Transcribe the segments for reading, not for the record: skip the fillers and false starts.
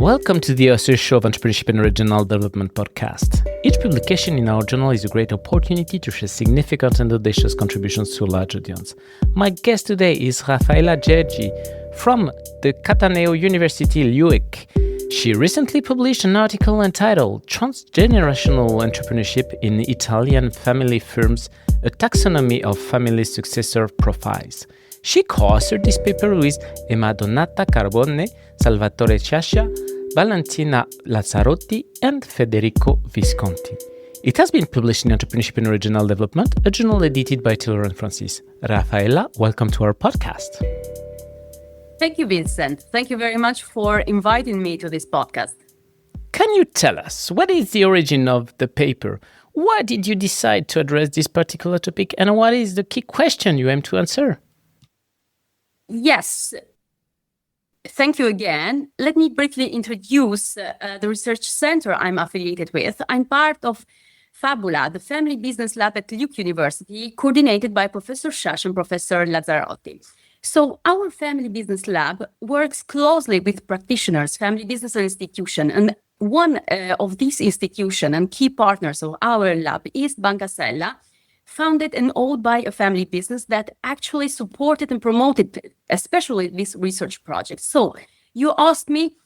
Welcome to the Author Show of Entrepreneurship and Regional Development podcast. Each publication in our journal is a great opportunity to share significant and audacious contributions to a large audience. My guest today is Rafaela Gjergji from the Cattaneo University, Leuc. She recently published an article entitled Transgenerational Entrepreneurship in Italian Family Firms, a taxonomy of family successor profiles. She co-authored this paper with Emma Donata Carbone, Salvatore Ciascia, Valentina Lazzarotti, and Federico Visconti. It has been published in Entrepreneurship and Regional Development, a journal edited by Taylor and Francis. Rafaela, welcome to our podcast. Thank you, Vincent. Thank you very much for inviting me to this podcast. Can you tell us what is the origin of the paper? Why did you decide to address this particular topic, and what is the key question you aim to answer? Yes. Thank you again. Let me briefly introduce the research center I'm affiliated with. I'm part of Fabula, the Family Business Lab at Leuc University, coordinated by Professor Ciascia and Professor Lazzarotti. So our Family Business Lab works closely with practitioners, family business and institution. And one of these institutions and key partners of our lab is Banca Sella, founded and owned by a family business that actually supported and promoted, especially this research project. So you asked me,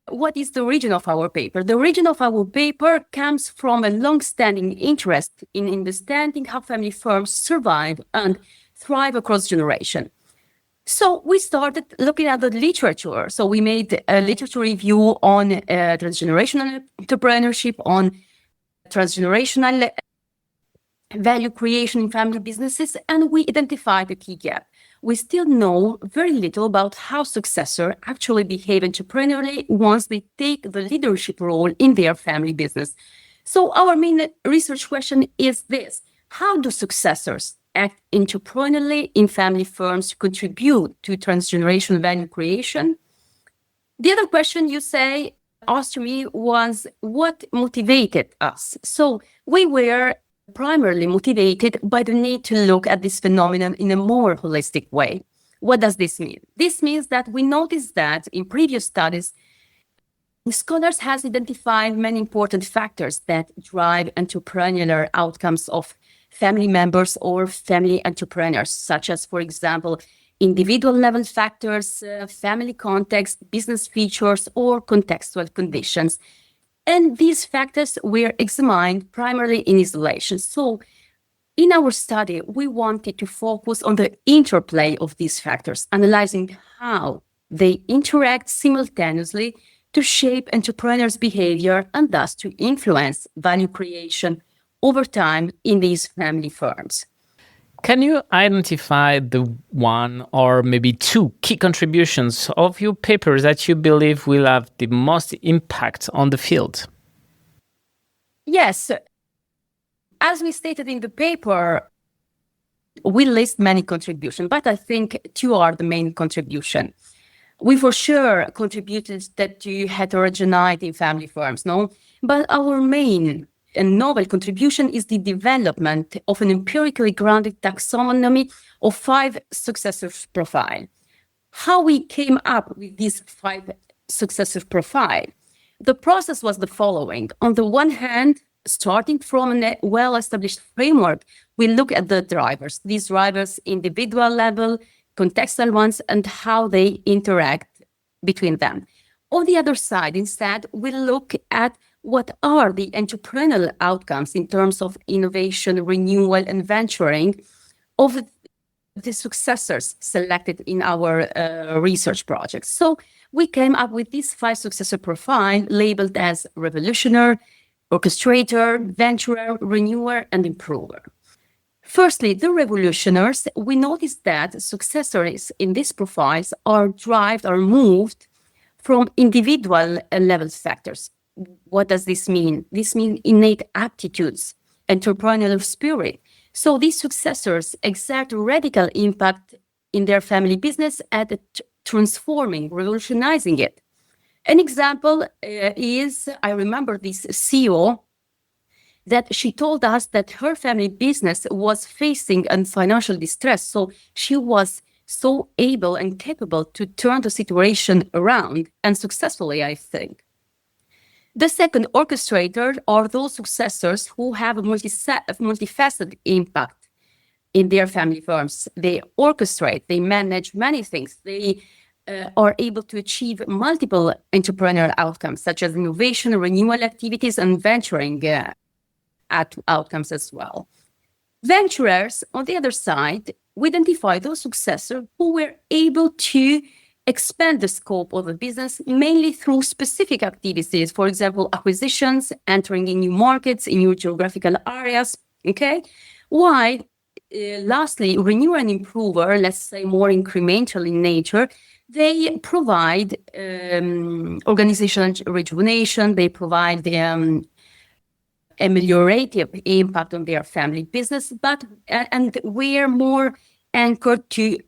what is the origin of our paper? The origin of our paper comes from a long-standing interest in understanding how family firms survive and thrive across generations. So we started looking at the literature. So we made a literature review on transgenerational entrepreneurship, on transgenerational value creation in family businesses, and we identified a key gap. We still know very little about how successors actually behave entrepreneurially once they take the leadership role in their family business. So our main research question is this: how do successors act entrepreneurially in family firms to contribute to transgenerational value creation? The other question you asked me was, what motivated us? So we were primarily motivated by the need to look at this phenomenon in a more holistic way. What does this mean? This means that we noticed that in previous studies, scholars have identified many important factors that drive entrepreneurial outcomes of family members or family entrepreneurs, such as, for example, individual level factors, family context, business features, or contextual conditions. And these factors were examined primarily in isolation. So in our study, we wanted to focus on the interplay of these factors, analyzing how they interact simultaneously to shape entrepreneurs' behavior and thus to influence value creation over time in these family firms. Can you identify the one or maybe two key contributions of your paper that you believe will have the most impact on the field? Yes. As we stated in the paper, we list many contributions, but I think two are the main contribution. We for sure contributed to heterogeneity in family firms, no? But our main and novel contribution is the development of an empirically grounded taxonomy of 5 successors profile. How we came up with these 5 successor profile? The process was the following. On the one hand, starting from a well-established framework, we look at the drivers, these drivers, individual level, contextual ones, and how they interact between them. On the other side, instead, we look at what are the entrepreneurial outcomes in terms of innovation, renewal, and venturing of the successors selected in our research projects. So we came up with these 5 successor profiles labeled as revolutionary, orchestrator, venturer, renewer, and improver. Firstly, the revolutionaries, we noticed that successors in these profiles are moved from individual level factors. What does this mean? This means innate aptitudes, entrepreneurial spirit. So these successors exert a radical impact in their family business at transforming, revolutionizing it. An example is, I remember this CEO that she told us that her family business was facing financial distress. So she was so able and capable to turn the situation around, and successfully, I think. The second orchestrator are those successors who have a multifaceted impact in their family firms. They orchestrate, they manage many things. They are able to achieve multiple entrepreneurial outcomes, such as innovation, renewal activities, and venturing outcomes as well. Venturers, on the other side, we identify those successors who were able to expand the scope of the business mainly through specific activities, for example, acquisitions, entering in new markets, in new geographical areas, okay? While, lastly, renewer and improver, let's say more incremental in nature, they provide organizational rejuvenation, they provide the ameliorative impact on their family business, and we're more anchored to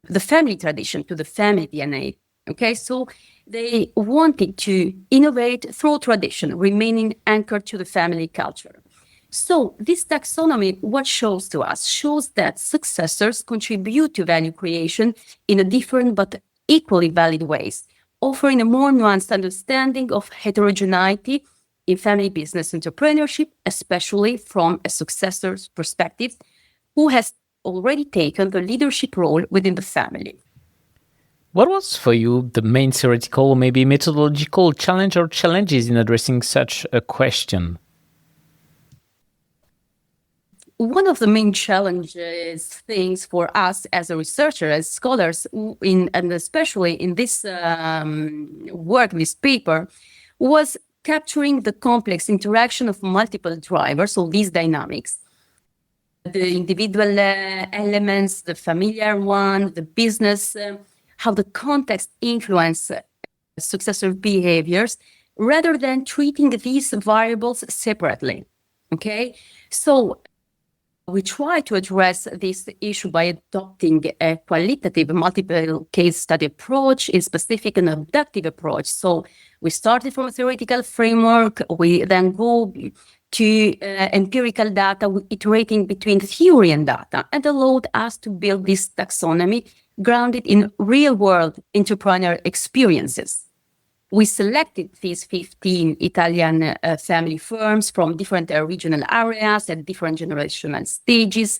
the family tradition, to the family DNA. Okay, so they wanted to innovate through tradition, remaining anchored to the family culture. So this taxonomy, what shows to us? Shows that successors contribute to value creation in a different but equally valid ways, offering a more nuanced understanding of heterogeneity in family business entrepreneurship, especially from a successor's perspective, who has already taken the leadership role within the family. What was for you the main theoretical, maybe methodological challenge or challenges in addressing such a question? One of the main challenges things for us as a researcher, as scholars, and especially in this work, this paper, was capturing the complex interaction of multiple drivers, so these dynamics. The individual elements, the familiar one, the business, how the context influence successor behaviors, rather than treating these variables separately. Okay, so we try to address this issue by adopting a qualitative multiple case study approach, a specific and abductive approach. So we started from a theoretical framework, we then go to empirical data, iterating between theory and data, and allowed us to build this taxonomy grounded in real-world entrepreneurial experiences. We selected these 15 Italian family firms from different regional areas at different generational stages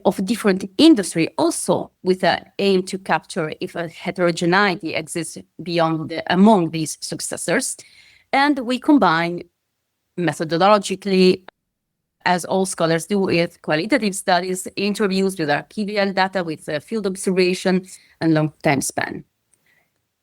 of different industry, also with an aim to capture if a heterogeneity exists among these successors. And we combine methodologically, as all scholars do, with qualitative studies, interviews with archival data, with field observation and long time span.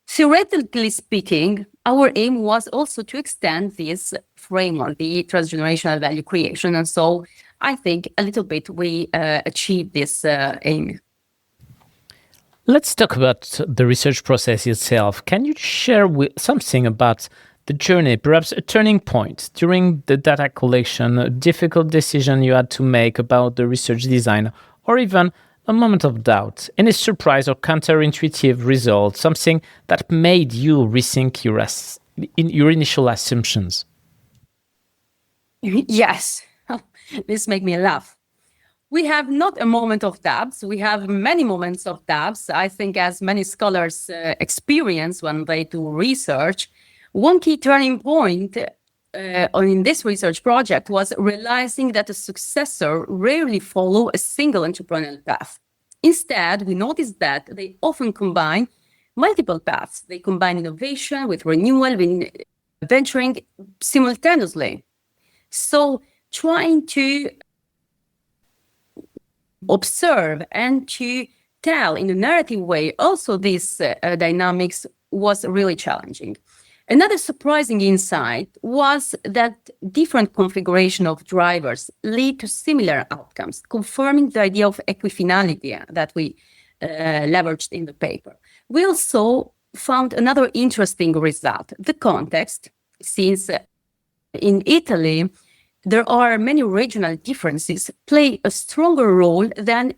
Theoretically speaking, our aim was also to extend this framework, the transgenerational value creation. And so I think a little bit we achieved this aim. Let's talk about the research process itself. Can you share something about the journey, perhaps a turning point during the data collection, a difficult decision you had to make about the research design, or even a moment of doubt, any surprise or counterintuitive result, something that made you rethink your initial assumptions? Yes, this made me laugh. We have not a moment of doubts. We have many moments of doubts. I think as many scholars experience when they do research, one key turning point in this research project was realizing that a successor rarely follow a single entrepreneurial path. Instead, we noticed that they often combine multiple paths. They combine innovation with renewal, with venturing simultaneously. So trying to observe and to tell in a narrative way also these dynamics was really challenging. Another surprising insight was that different configuration of drivers lead to similar outcomes, confirming the idea of equifinality that we leveraged in the paper. We also found another interesting result, the context, since in Italy, there are many regional differences play a stronger role than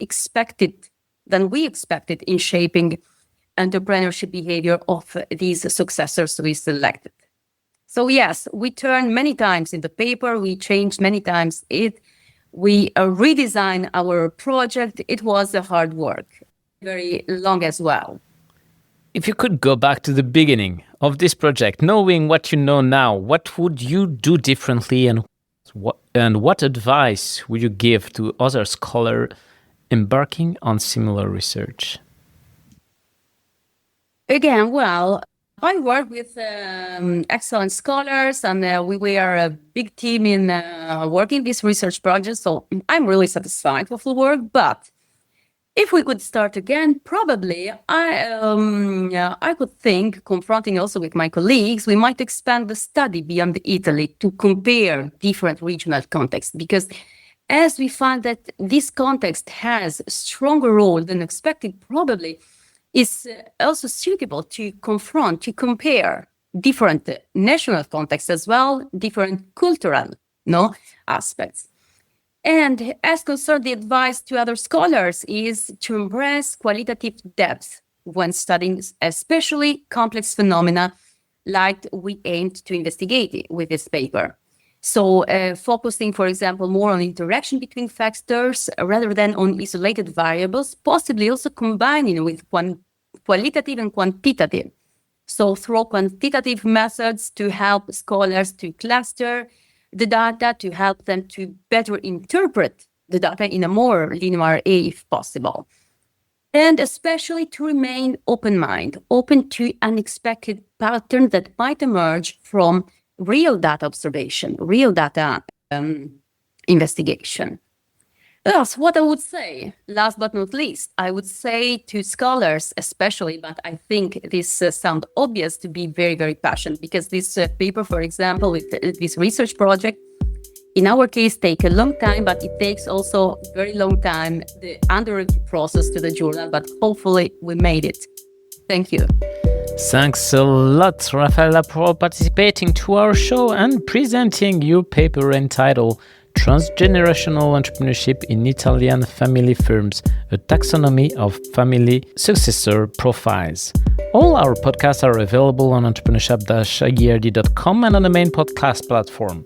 we expected in shaping entrepreneurship behavior of these successors we selected. So yes, we turned many times in the paper, we changed many times we redesigned our project. It was a hard work. very long as well. If you could go back to the beginning of this project, knowing what you know now, what would you do differently, and what advice would you give to other scholars embarking on similar research? Again, well, I work with excellent scholars, and we were a big team in working this research project, so I'm really satisfied with the work. But if we could start again, probably I could think, confronting also with my colleagues, we might expand the study beyond Italy to compare different regional contexts, because as we find that this context has a stronger role than expected, probably is also suitable to confront, to compare different national contexts as well, different cultural aspects. And as concerned, the advice to other scholars is to embrace qualitative depth when studying especially complex phenomena like we aimed to investigate with this paper. So focusing, for example, more on interaction between factors rather than on isolated variables, possibly also combining with qualitative and quantitative. So through quantitative methods to help scholars to cluster the data, to help them to better interpret the data in a more linear way if possible. And especially to remain open-minded, open to unexpected patterns that might emerge from real data observation, real data investigation. That's what I would say. Last but not least, I would say to scholars especially, but I think this sounds obvious, to be very, very passionate, because this paper, for example, with this research project, in our case, take a long time, but it takes also a very long time, the under-review process to the journal, but hopefully we made it. Thank you. Thanks a lot, Rafaela, for participating to our show and presenting your paper entitled Transgenerational Entrepreneurship in Italian Family Firms, a taxonomy of family successor profiles. All our podcasts are available on entrepreneurship-gjergji.com and on the main podcast platforms.